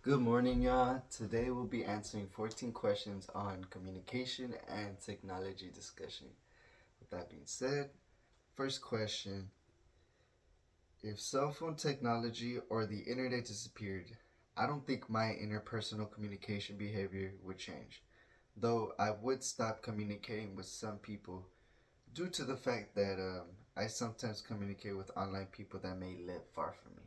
Good morning, y'all. Today we'll be answering 14 questions on communication and technology discussion. With that being said, first question: if cell phone technology or the internet disappeared, I don't think my interpersonal communication behavior would change, though I would stop communicating with some people due to the fact that I sometimes communicate with online people that may live far from me.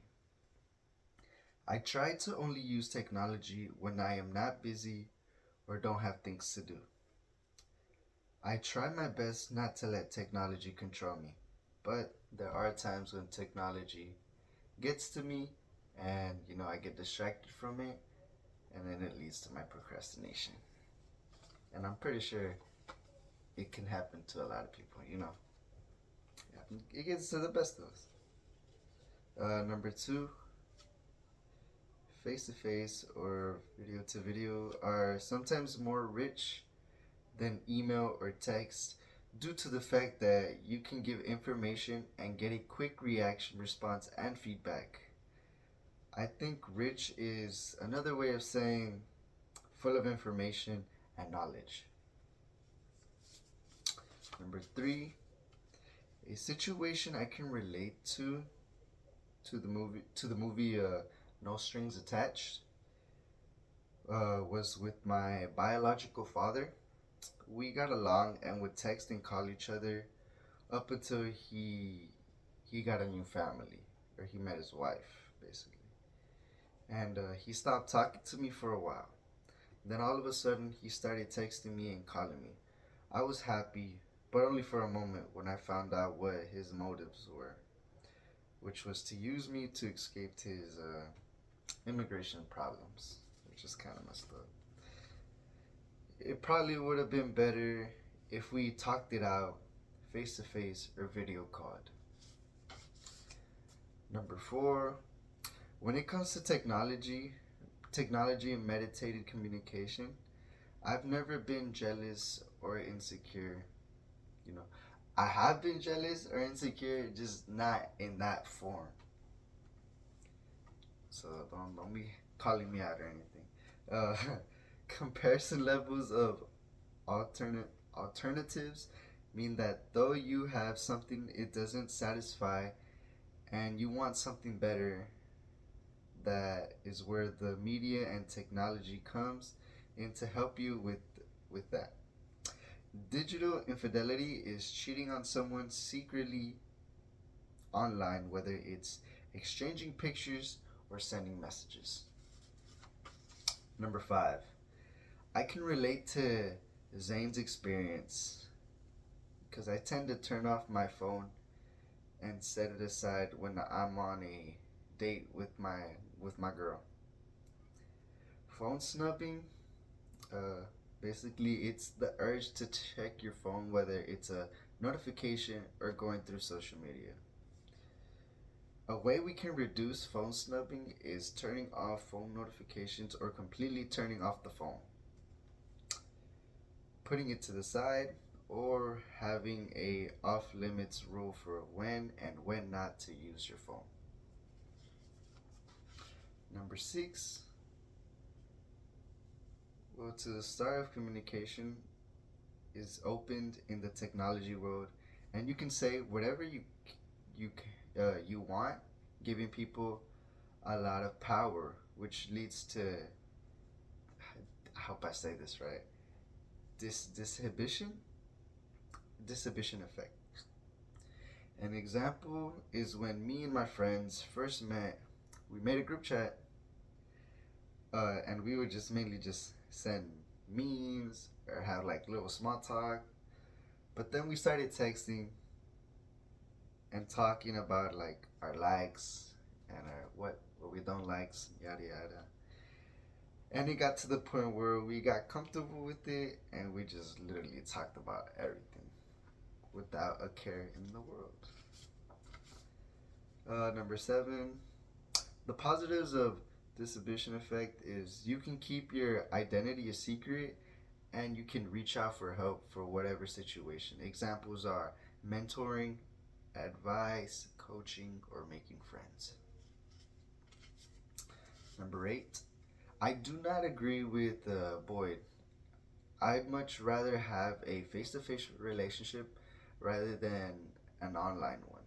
I try to only use technology when I am not busy or don't have things to do. I try my best not to let technology control me, but there are times when technology gets to me and I get distracted from it and then it leads to my procrastination. And I'm pretty sure it can happen to a lot of people. It gets to the best of us. Number two, face to face or video to video are sometimes more rich than email or text due to the fact that you can give information and get a quick reaction, response, and feedback. I think rich is another way of saying full of information and knowledge. Number three, a situation I can relate to the movie No Strings Attached was with my biological father. We got along and would text and call each other up until he got a new family, or he met his wife basically, and he stopped talking to me for a while. Then all of a sudden he started texting me and calling me. I was happy, but only for a moment when I found out what his motives were, which was to use me to escape his immigration problems, which is kind of messed up. It probably would have been better if we talked it out face to face or video called. Number four, when it comes to technology and meditated communication, I've never been jealous or insecure. You know, I have been jealous or insecure, just not in that form. So don't be calling me out or anything. Comparison levels of alternatives mean that though you have something, it doesn't satisfy, and you want something better. That is where the media and technology comes in to help you with that. Digital infidelity is cheating on someone secretly online, whether it's exchanging pictures or sending messages. Number five, I can relate to Zane's experience because I tend to turn off my phone and set it aside when I'm on a date with my girl. Phone snubbing, uh, basically, it's the urge to check your phone, whether it's a notification or going through social media. A way we can reduce phone snubbing is turning off phone notifications or completely turning off the phone, putting it to the side, or having a off limits rule for when and when not to use your phone. Number six, well, to the start of communication is opened in the technology world, and you can say whatever you you want, giving people a lot of power, which leads to, I hope I say this right, this disinhibition effect. An example is when me and my friends first met. We made a group chat, and we would just mainly just send memes or have like little small talk. But then we started texting and talking about like our likes and our what we don't like, yada yada. And it got to the point where we got comfortable with it, and we just literally talked about everything without a care in the world. Number seven, the positives of distribution effect is you can keep your identity a secret and you can reach out for help for whatever situation. Examples are mentoring, advice, coaching, or making friends. Number eight, I do not agree with Boyd. I'd much rather have a face to face relationship rather than an online one.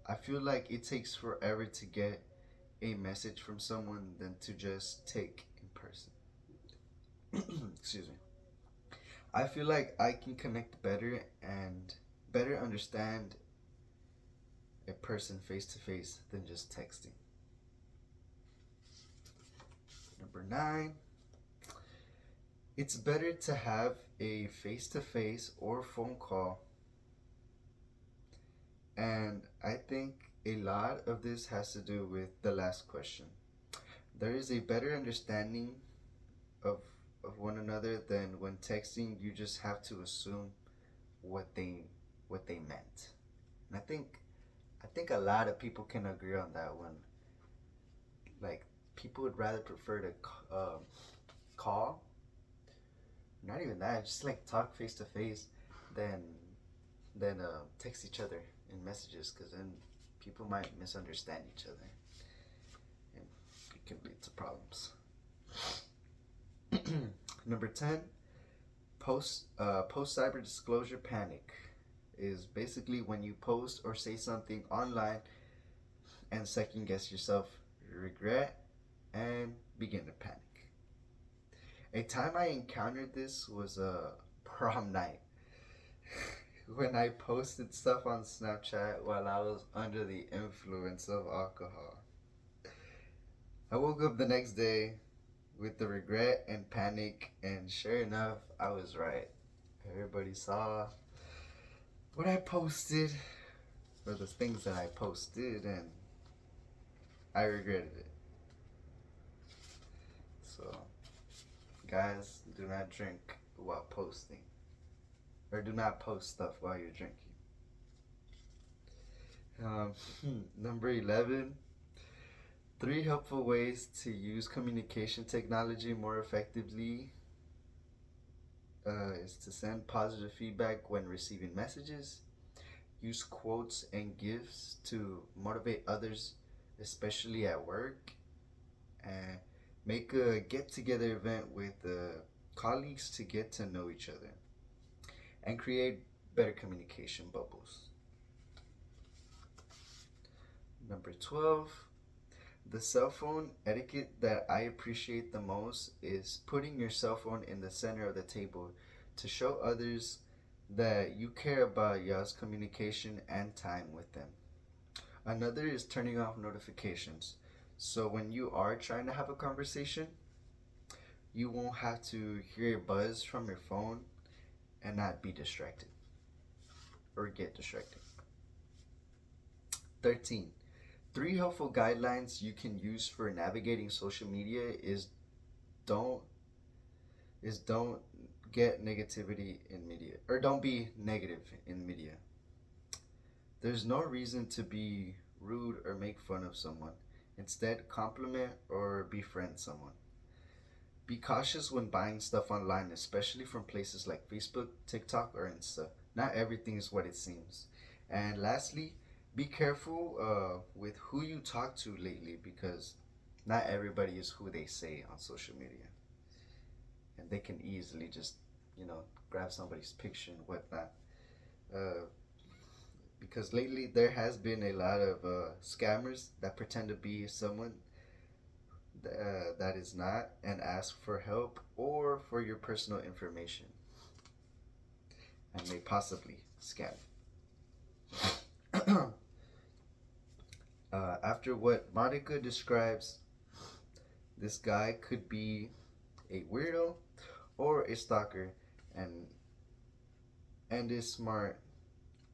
I feel like it takes forever to get a message from someone than to just take in person. Excuse me. I feel like I can connect better and better understand a person face to face than just texting. Number nine, it's better to have a face to face or phone call. And I think a lot of this has to do with the last question. There is a better understanding of, of one another than when texting, you just have to assume what they what they meant. And I think a lot of people can agree on that one. Like people would rather prefer to call, not even that, just like talk face to face, than text each other in messages, because then people might misunderstand each other, and it can lead to problems. Number 10, post cyber disclosure panic is basically when you post or say something online and second guess yourself, regret, and begin to panic. A time I encountered this was a prom night when I posted stuff on Snapchat while I was under the influence of alcohol. I woke up the next day with the regret and panic, and sure enough, I was right. Everybody saw what I posted, or the things that I posted, and I regretted it. So, guys, do not drink while posting, or do not post stuff while you're drinking. Um, Number 11, three helpful ways to use communication technology more effectively is to send positive feedback when receiving messages, use quotes and gifs to motivate others, especially at work, and make a get together event with colleagues to get to know each other, and create better communication bubbles. Number 12, the cell phone etiquette that I appreciate the most is putting your cell phone in the center of the table to show others that you care about y'all's communication and time with them. Another is turning off notifications. So when you are trying to have a conversation, you won't have to hear a buzz from your phone and not be distracted or get distracted. 13. Three helpful guidelines you can use for navigating social media don't don't get negativity in media, or don't be negative in media. There's no reason to be rude or make fun of someone. Instead, compliment or befriend someone. Be cautious when buying stuff online, especially from places like Facebook, TikTok, or Insta. Not everything is what it seems. And lastly, be careful with who you talk to lately, because not everybody is who they say on social media. And they can easily just, grab somebody's picture and whatnot. Uh, because lately there has been a lot of scammers that pretend to be someone that is not, and ask for help or for your personal information, and may possibly scam. After what Monica describes, this guy could be a weirdo or a stalker, and is smart,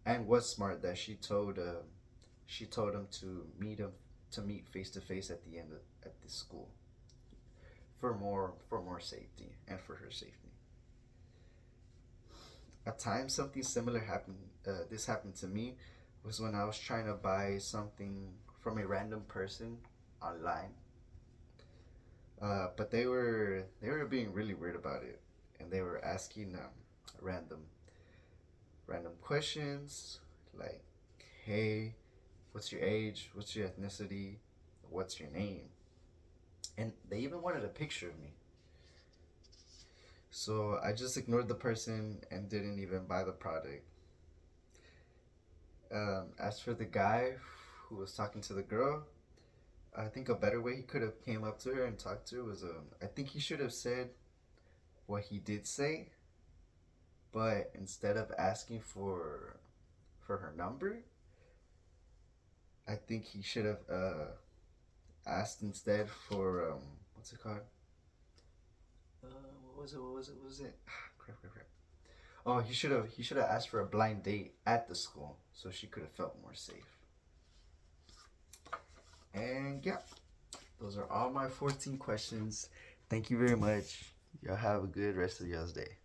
and was smart that she told him to meet face to face at the end at the school for more safety and for her safety. A time something similar happened. This happened to me was when I was trying to buy something from a random person online. But they were being really weird about it, and they were asking random random questions like, "Hey, what's your age? What's your ethnicity? What's your name?" And they even wanted a picture of me. So I just ignored the person and didn't even buy the product. As for the guy who was talking to the girl, I think a better way he could have came up to her and talked to her was I think he should have said what he did say, but instead of asking for her number, I think he should have asked instead for what's it called? What was it? What was it? What was it? Crap, crap, crap. Oh, he should have asked for a blind date at the school so she could have felt more safe. And yeah, those are all my 14 questions. Thank you very much. Y'all have a good rest of y'all's day.